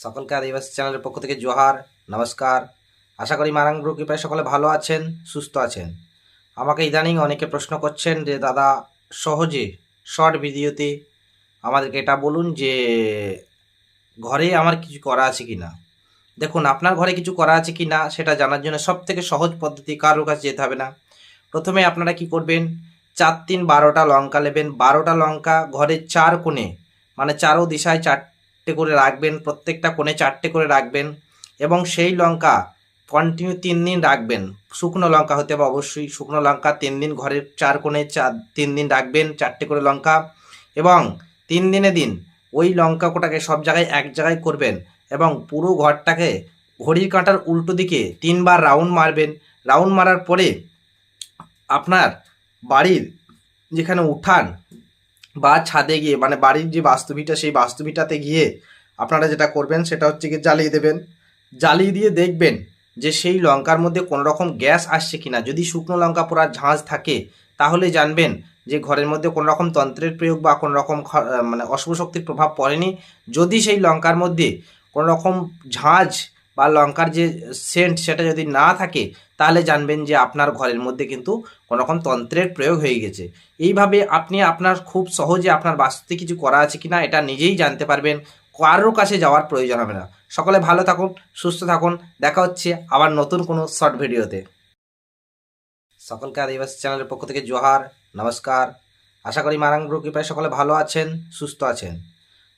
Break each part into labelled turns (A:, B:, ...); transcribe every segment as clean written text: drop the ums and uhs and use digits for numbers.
A: সকলকে আদিবাসী চ্যানেলের পক্ষ থেকে জোহার, নমস্কার। আশা করি মারাং ব্রো কৃপায় সকলে ভালো আছেন, সুস্থ আছেন। আমাকে ইদানিং অনেকে প্রশ্ন করছেন যে দাদা সহজে শর্ট ভিডিওতে আমাদেরকে এটা বলুন যে ঘরে আমার কিছু করা আছে কি না। দেখুন, আপনার ঘরে কিছু করা আছে কি না সেটা জানার জন্য সবথেকে সহজ পদ্ধতি, কারোর কাছে যেতে হবে না। প্রথমে আপনারা কি করবেন, 4-3-12টা লঙ্কা নেবেন। 12টা লঙ্কা ঘরের 4 কোণে, মানে চারো দিশায় 4টে করে রাখবেন, প্রত্যেকটা কোণে 4টে করে রাখবেন। এবং সেই লঙ্কা কন্টিনিউ 3 দিন রাখবেন। শুকনো লঙ্কা হতে হবে অবশ্যই, শুকনো লঙ্কা 3 দিন ঘরের 4 কোণে 3 দিন রাখবেন, 4টে করে লঙ্কা। এবং 3 দিনে দিন ওই লঙ্কা কোটাকে সব জায়গায় এক জায়গায় করবেন এবং পুরো ঘরটাকে ঘড়ির কাঁটার উল্টো দিকে 3বার রাউন্ড মারবেন। রাউন্ড মারার পরে আপনার বাড়ির যেখানে উঠান বা ছাদে গিয়ে, মানে বাড়ির যে বাস্তুভিটা, সেই বাস্তুভিটাতে গিয়ে আপনারা যেটা করবেন সেটা হচ্ছে কি জ্বালিয়ে দেবেন। জ্বালিয়ে দিয়ে দেখবেন যে সেই লঙ্কার মধ্যে কোনো রকম গ্যাস আসছে কিনা। যদি শুকনো লঙ্কা পোড়া ঝাঁঝ থাকে তাহলে জানবেন যে ঘরের মধ্যে কোনো রকম তন্ত্রের প্রয়োগ বা কোনো রকম মানে অশুভ শক্তির প্রভাব পড়েনি। যদি সেই লঙ্কার মধ্যে কোনো রকম ঝাঁঝ বা লঙ্কার যে সেন্ট সেটা যদি না থাকে তাহলে জানবেন যে আপনার ঘরের মধ্যে কিন্তু কোনো রকম তন্ত্রের প্রয়োগ হয়ে গেছে। এইভাবে আপনি আপনার খুব সহজে আপনার বাস্তুতে কিছু করা আছে কিনা এটা নিজেই জানতে পারবেন, কারোর কাছে যাওয়ার প্রয়োজন হবে না। সকলে ভালো থাকুন, সুস্থ থাকুন। দেখা হচ্ছে আবার নতুন কোনো শর্ট ভিডিওতে। সকলকে আদিবাসী চ্যানেলের পক্ষ থেকে জোহার, নমস্কার। আশা করি মারাং ব্রো কৃপায় সকলে ভালো আছেন, সুস্থ আছেন।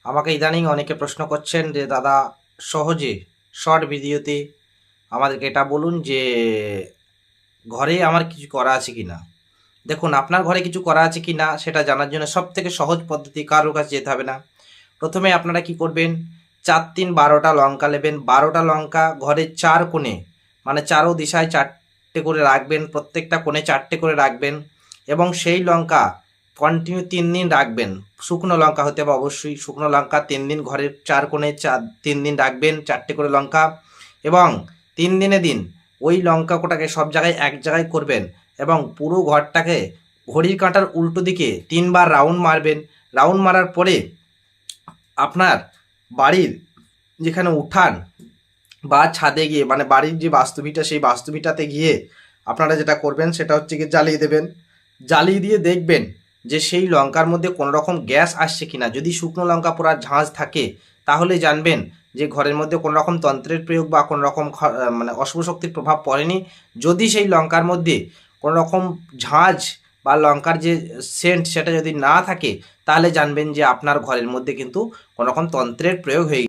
A: আমাকে ইদানিং অনেকে প্রশ্ন করছেন যে দাদা সহজে শর্ট ভিডিওতে আমাদেরকে এটা বলুন যে ঘরে আমার কিছু করা আছে কি না। দেখুন, আপনার ঘরে কিছু করা আছে কি না সেটা জানার জন্য সবথেকে সহজ পদ্ধতি, কারোর কাছে যেতে হবে না। প্রথমে আপনারা কি করবেন, 4-3-12টা লঙ্কা নেবেন। 12টা লঙ্কা ঘরের 4 কোণে, মানে চারো দিশায় 4টে করে রাখবেন, প্রত্যেকটা কোণে 4টে করে রাখবেন। এবং সেই লঙ্কা কন্টিনিউ 3 দিন রাখবেন। শুকনো লঙ্কা হতে হবে অবশ্যই, শুকনো লঙ্কা 3 দিন ঘরের 4 কোণে 3 দিন রাখবেন, 4টে করে লঙ্কা। এবং 3 দিনে দিন ওই লঙ্কা কোটাকে সব জায়গায় এক জায়গায় করবেন এবং পুরো ঘরটাকে ঘড়ির কাঁটার উল্টো দিকে 3বার রাউন্ড মারবেন। রাউন্ড মারার পরে আপনার বাড়ির যেখানে উঠান বা ছাদে গিয়ে, মানে বাড়ির যে বাস্তুভিটা, সেই বাস্তুভিটাতে গিয়ে আপনারা যেটা করবেন সেটা হচ্ছে কি জ্বালিয়ে দেবেন। জ্বালিয়ে দিয়ে দেখবেন যে সেই লঙ্কার মধ্যে কোনো রকম গ্যাস আসছে কিনা। যদি শুকনো লঙ্কা পোড়া ঝাঁঝ থাকে তাহলে জানবেন যে ঘরের মধ্যে কোনো রকম তন্ত্রের প্রয়োগ বা কোনো রকম মানে অশুভ শক্তির প্রভাব পড়েনি। যদি সেই লঙ্কার মধ্যে কোনো রকম ঝাঁঝ বা লঙ্কার যে সেন্ট সেটা যদি না থাকে তাহলে জানবেন যে আপনার ঘরের মধ্যে কিন্তু কোনো রকম তন্ত্রের প্রয়োগ হয়ে